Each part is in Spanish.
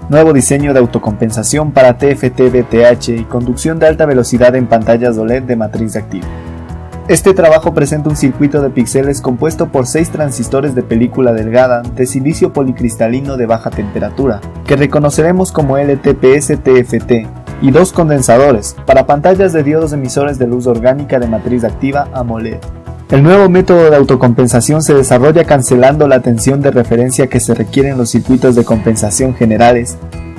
nuevo diseño de autocompensación para TFT-BTH y conducción de alta velocidad en pantallas OLED de matriz activa. Este trabajo presenta un circuito de píxeles compuesto por 6 transistores de película delgada de silicio policristalino de baja temperatura, que reconoceremos como LTPS-TFT, y 2 condensadores para pantallas de diodos emisores de luz orgánica de matriz activa AMOLED. El nuevo método de autocompensación se desarrolla cancelando la tensión de referencia que se requiere en los circuitos de compensación generales,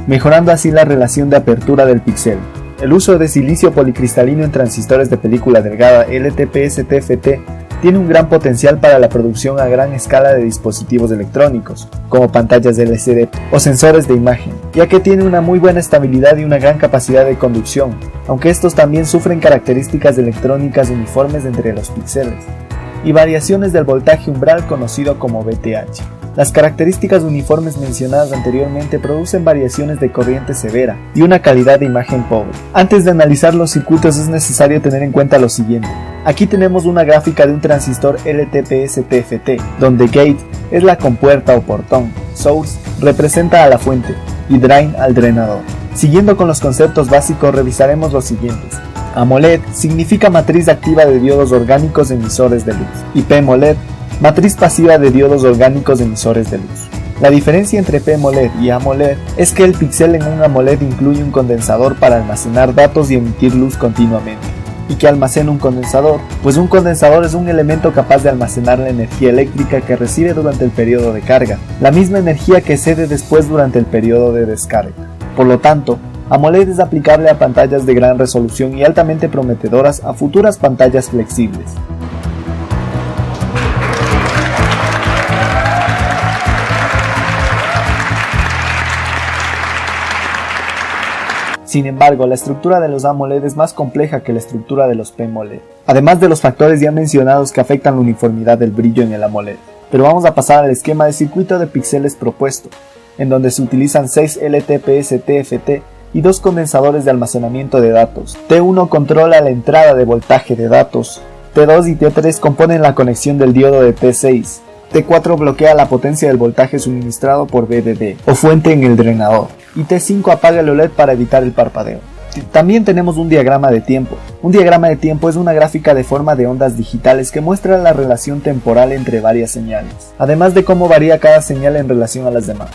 mejorando así la relación de apertura del píxel. El uso de silicio policristalino en transistores de película delgada LTPS-TFT tiene un gran potencial para la producción a gran escala de dispositivos electrónicos, como pantallas de LCD o sensores de imagen, ya que tiene una muy buena estabilidad y una gran capacidad de conducción, aunque estos también sufren características electrónicas uniformes entre los píxeles, y variaciones del voltaje umbral conocido como VTH. Las características uniformes mencionadas anteriormente producen variaciones de corriente severa y una calidad de imagen pobre. Antes de analizar los circuitos es necesario tener en cuenta lo siguiente. Aquí tenemos una gráfica de un transistor LTPS-TFT, donde gate es la compuerta o portón, source representa a la fuente y drain al drenador. Siguiendo con los conceptos básicos, revisaremos los siguientes. AMOLED significa matriz activa de diodos orgánicos emisores de luz, y PMOLED matriz pasiva de diodos orgánicos emisores de luz. La diferencia entre PMOLED y AMOLED es que el píxel en un AMOLED incluye un condensador para almacenar datos y emitir luz continuamente, y que almacena un condensador, pues un condensador es un elemento capaz de almacenar la energía eléctrica que recibe durante el periodo de carga, la misma energía que cede después durante el periodo de descarga. Por lo tanto, AMOLED es aplicable a pantallas de gran resolución y altamente prometedoras a futuras pantallas flexibles. Sin embargo, la estructura de los AMOLED es más compleja que la estructura de los PMOLED, además de los factores ya mencionados que afectan la uniformidad del brillo en el AMOLED. Pero vamos a pasar al esquema de circuito de píxeles propuesto, en donde se utilizan 6 LTPS-TFT y 2 condensadores de almacenamiento de datos. T1 controla la entrada de voltaje de datos, T2 y T3 componen la conexión del diodo de T6, T4 bloquea la potencia del voltaje suministrado por VDD o fuente en el drenador, y T5 apaga el OLED para evitar el parpadeo. También tenemos un diagrama de tiempo. Un diagrama de tiempo es una gráfica de forma de ondas digitales que muestra la relación temporal entre varias señales, además de cómo varía cada señal en relación a las demás.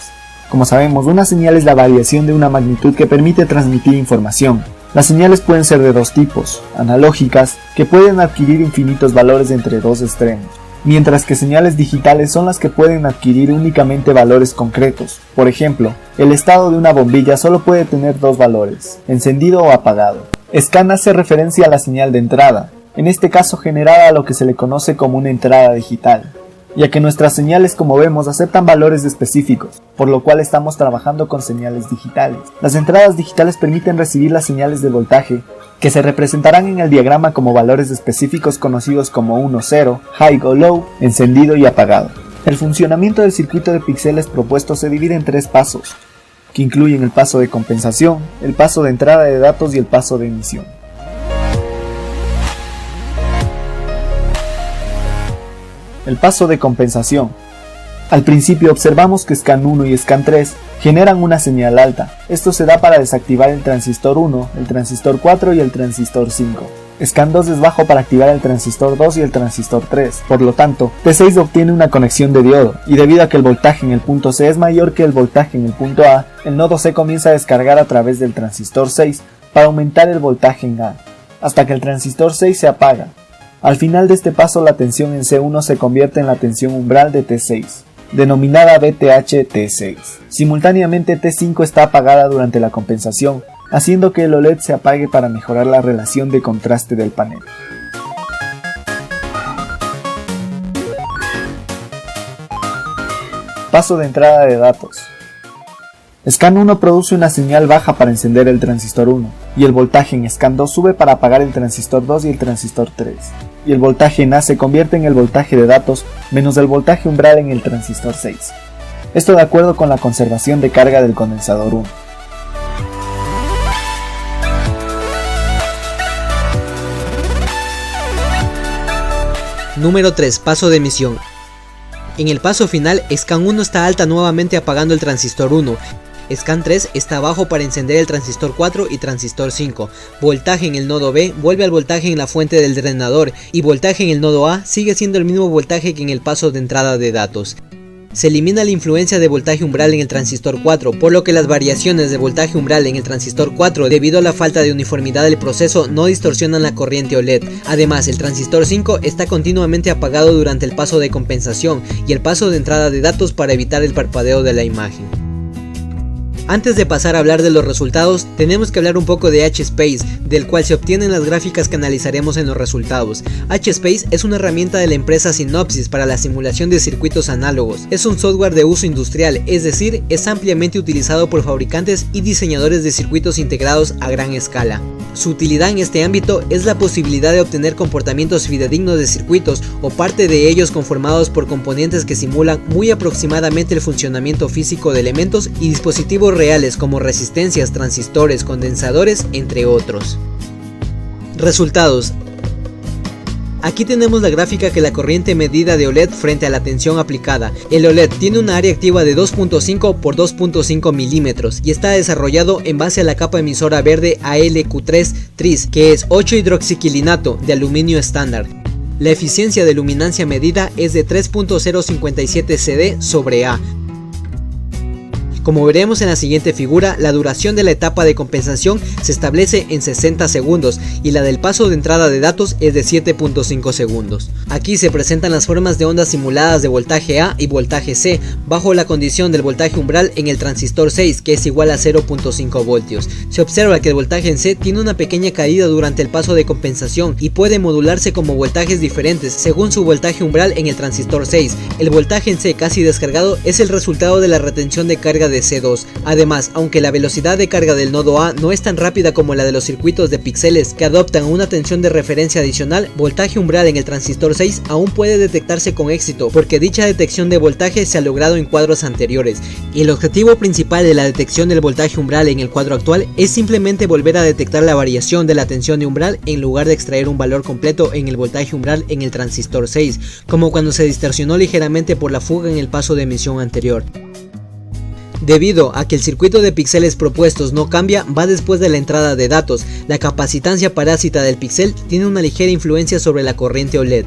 Como sabemos, una señal es la variación de una magnitud que permite transmitir información. Las señales pueden ser de 2 tipos, analógicas, que pueden adquirir infinitos valores entre 2 extremos, mientras que señales digitales son las que pueden adquirir únicamente valores concretos. Por ejemplo, el estado de una bombilla solo puede tener 2 valores, encendido o apagado. Scan hace referencia a la señal de entrada, en este caso generada a lo que se le conoce como una entrada digital, ya que nuestras señales, como vemos, aceptan valores específicos, por lo cual estamos trabajando con señales digitales. Las entradas digitales permiten recibir las señales de voltaje, que se representarán en el diagrama como valores específicos conocidos como 1, 0, high o low, encendido y apagado. El funcionamiento del circuito de píxeles propuesto se divide en 3 pasos, que incluyen el paso de compensación, el paso de entrada de datos y el paso de emisión. El paso de compensación. Al principio observamos que Scan 1 y Scan 3 generan una señal alta. Esto se da para desactivar el transistor 1, el transistor 4 y el transistor 5. Scan 2 es bajo para activar el transistor 2 y el transistor 3. Por lo tanto, T6 obtiene una conexión de diodo, y debido a que el voltaje en el punto C es mayor que el voltaje en el punto A, el nodo C comienza a descargar a través del transistor 6 para aumentar el voltaje en A, hasta que el transistor 6 se apaga. Al final de este paso, la tensión en C1 se convierte en la tensión umbral de T6, denominada VTH-T6. Simultáneamente, T5 está apagada durante la compensación, haciendo que el OLED se apague para mejorar la relación de contraste del panel. Paso de entrada de datos. Scan 1 produce una señal baja para encender el transistor 1, y el voltaje en Scan 2 sube para apagar el transistor 2 y el transistor 3, y el voltaje en A se convierte en el voltaje de datos menos el voltaje umbral en el transistor 6. Esto de acuerdo con la conservación de carga del condensador 1. Número 3. Paso de emisión. En el paso final, Scan 1 está alta nuevamente apagando el transistor 1. Scan 3 está bajo para encender el transistor 4 y transistor 5. Voltaje en el nodo B vuelve al voltaje en la fuente del drenador y voltaje en el nodo A sigue siendo el mismo voltaje que en el paso de entrada de datos. Se elimina la influencia de voltaje umbral en el transistor 4, por lo que las variaciones de voltaje umbral en el transistor 4 debido a la falta de uniformidad del proceso no distorsionan la corriente OLED. Además, el transistor 5 está continuamente apagado durante el paso de compensación y el paso de entrada de datos para evitar el parpadeo de la imagen. Antes de pasar a hablar de los resultados, tenemos que hablar un poco de H-Space, del cual se obtienen las gráficas que analizaremos en los resultados. H-Space es una herramienta de la empresa Synopsys para la simulación de circuitos análogos. Es un software de uso industrial, es decir, es ampliamente utilizado por fabricantes y diseñadores de circuitos integrados a gran escala. Su utilidad en este ámbito es la posibilidad de obtener comportamientos fidedignos de circuitos o parte de ellos conformados por componentes que simulan muy aproximadamente el funcionamiento físico de elementos y dispositivos reales como resistencias, transistores, condensadores, entre otros. Resultados. Aquí tenemos la gráfica que la corriente medida de OLED frente a la tensión aplicada. El OLED tiene una área activa de 2.5 por 2.5 milímetros y está desarrollado en base a la capa emisora verde ALQ3 TRIS, que es 8-hidroxiquilinato de aluminio estándar. La eficiencia de luminancia medida es de 3.057 CD sobre A. Como veremos en la siguiente figura, la duración de la etapa de compensación se establece en 60 segundos y la del paso de entrada de datos es de 7.5 segundos. Aquí se presentan las formas de ondas simuladas de voltaje A y voltaje C bajo la condición del voltaje umbral en el transistor 6, que es igual a 0.5 voltios. Se observa que el voltaje en C tiene una pequeña caída durante el paso de compensación y puede modularse como voltajes diferentes según su voltaje umbral en el transistor 6. El voltaje en C casi descargado es el resultado de la retención de carga de C2. Además, aunque la velocidad de carga del nodo A no es tan rápida como la de los circuitos de píxeles que adoptan una tensión de referencia adicional, voltaje umbral en el transistor 6 aún puede detectarse con éxito porque dicha detección de voltaje se ha logrado en cuadros anteriores, y el objetivo principal de la detección del voltaje umbral en el cuadro actual es simplemente volver a detectar la variación de la tensión de umbral en lugar de extraer un valor completo en el voltaje umbral en el transistor 6, como cuando se distorsionó ligeramente por la fuga en el paso de emisión anterior. Debido a que el circuito de píxeles propuestos no cambia, va después de la entrada de datos. La capacitancia parásita del píxel tiene una ligera influencia sobre la corriente OLED.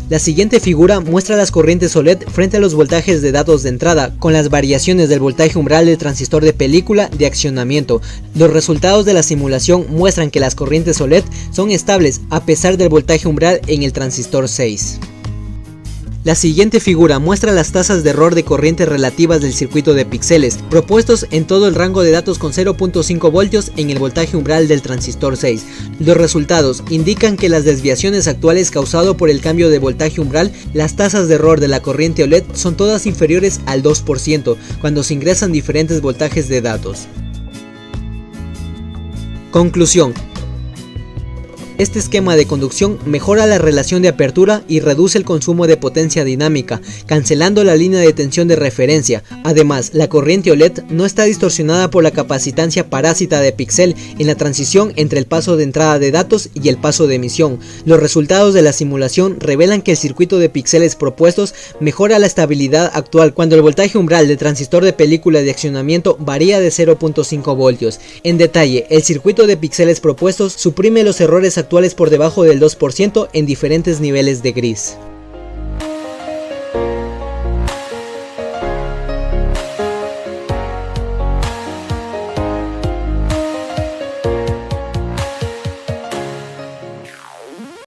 La siguiente figura muestra las corrientes OLED frente a los voltajes de datos de entrada, con las variaciones del voltaje umbral del transistor de película de accionamiento. Los resultados de la simulación muestran que las corrientes OLED son estables a pesar del voltaje umbral en el transistor 6. La siguiente figura muestra las tasas de error de corriente relativas del circuito de píxeles, propuestos en todo el rango de datos con 0.5 voltios en el voltaje umbral del transistor 6. Los resultados indican que las desviaciones actuales causado por el cambio de voltaje umbral, las tasas de error de la corriente OLED son todas inferiores al 2% cuando se ingresan diferentes voltajes de datos. Conclusión. Este esquema de conducción mejora la relación de apertura y reduce el consumo de potencia dinámica, cancelando la línea de tensión de referencia. Además, la corriente OLED no está distorsionada por la capacitancia parásita de píxel en la transición entre el paso de entrada de datos y el paso de emisión. Los resultados de la simulación revelan que el circuito de píxeles propuestos mejora la estabilidad actual cuando el voltaje umbral del transistor de película de accionamiento varía de 0.5 voltios. En detalle, el circuito de píxeles propuestos suprime los errores actuales por debajo del 2% en diferentes niveles de gris.